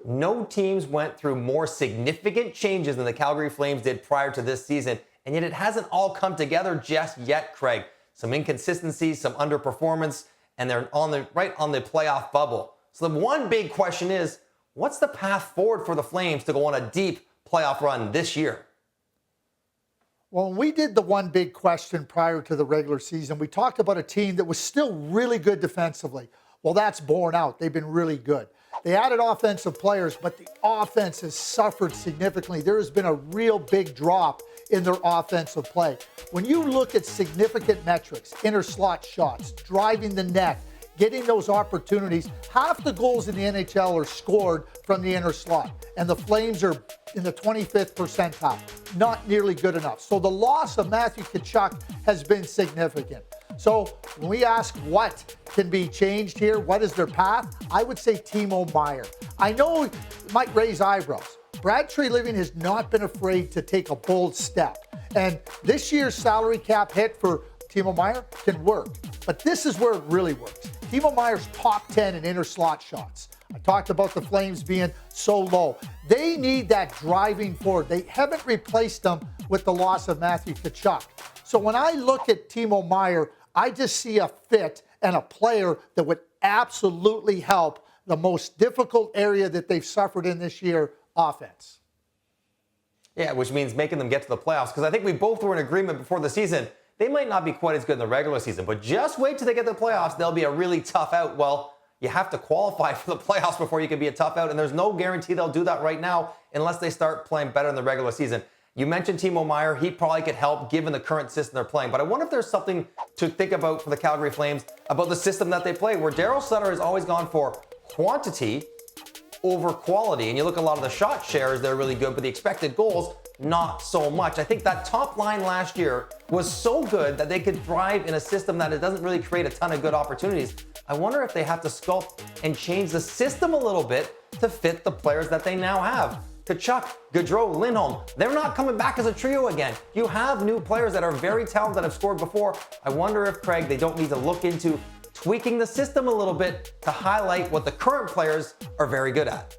No teams went through more significant changes than the Calgary Flames did prior to this season, and yet it hasn't all come together just yet, Craig. Some inconsistencies, some underperformance, and they're right on the playoff bubble. So the one big question is, what's the path forward for the Flames to go on a deep playoff run this year? Well, when we did the one big question prior to the regular season, we talked about a team that was still really good defensively. Well, that's borne out. They've been really good. They added offensive players, but the offense has suffered significantly. There has been a real big drop in their offensive play. When you look at significant metrics, inner slot shots, driving the net, getting those opportunities, half the goals in the NHL are scored from the inner slot, and the Flames are in the 25th percentile. Not nearly good enough. So the loss of Matthew Tkachuk has been significant. So when we ask what can be changed here, what is their path, I would say Timo Meier. I know it might raise eyebrows. Brad Treliving has not been afraid to take a bold step. And this year's salary cap hit for Timo Meier can work. But this is where it really works. Timo Meier's top 10 in inner slot shots. I talked about the Flames being so low. They need that driving forward. They haven't replaced them with the loss of Matthew Tkachuk. So when I look at Timo Meier, I just see a fit and a player that would absolutely help the most difficult area that they've suffered in this year, offense. Yeah, which means making them get to the playoffs, because I think we both were in agreement before the season. They might not be quite as good in the regular season, but just wait till they get to the playoffs. They'll be a really tough out. Well, you have to qualify for the playoffs before you can be a tough out, and there's no guarantee they'll do that right now unless they start playing better in the regular season. You mentioned Timo Meier. He probably could help given the current system they're playing. But I wonder if there's something to think about for the Calgary Flames about the system that they play, where Darryl Sutter has always gone for quantity over quality. And you look at a lot of the shot shares, they're really good, but the expected goals, not so much. I think that top line last year was so good that they could thrive in a system that it doesn't really create a ton of good opportunities. I wonder if they have to sculpt and change the system a little bit to fit the players that they now have. Tkachuk, Gaudreau, Lindholm, they're not coming back as a trio again. You have new players that are very talented that have scored before. I wonder if, Craig, they don't need to look into tweaking the system a little bit to highlight what the current players are very good at.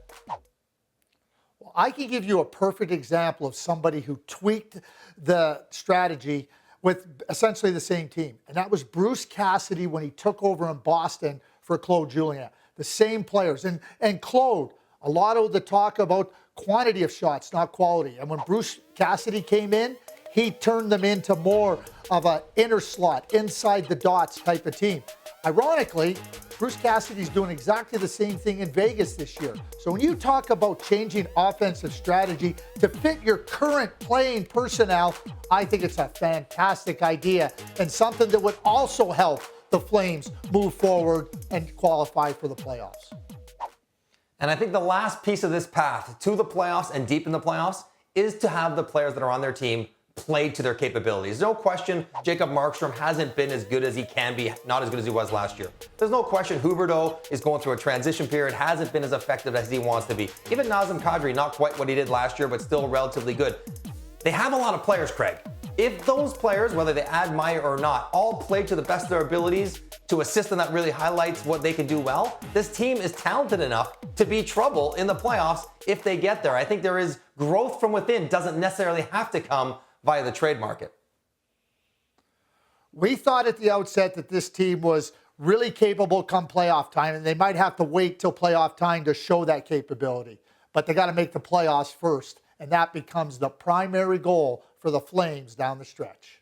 Well, I can give you a perfect example of somebody who tweaked the strategy with essentially the same team. And that was Bruce Cassidy when he took over in Boston for Claude Julien. The same players. And Claude, a lot of the talk about quantity of shots, not quality. And when Bruce Cassidy came in, he turned them into more of an inner slot, inside the dots type of team. Ironically, Bruce Cassidy's doing exactly the same thing in Vegas this year. So when you talk about changing offensive strategy to fit your current playing personnel, I think it's a fantastic idea and something that would also help the Flames move forward and qualify for the playoffs. And I think the last piece of this path to the playoffs and deep in the playoffs is to have the players that are on their team play to their capabilities. No question, Jacob Markstrom hasn't been as good as he can be, not as good as he was last year. There's no question Huberdeau is going through a transition period, hasn't been as effective as he wants to be. Even Nazem Kadri, not quite what he did last year, but still relatively good. They have a lot of players, Craig. If those players, whether they add Meier or not, all play to the best of their abilities to a system that really highlights what they can do well, this team is talented enough to be trouble in the playoffs if they get there. I think there is growth from within, doesn't necessarily have to come via the trade market. We thought at the outset that this team was really capable come playoff time, and they might have to wait till playoff time to show that capability. But they got to make the playoffs first, and that becomes the primary goal for the Flames down the stretch.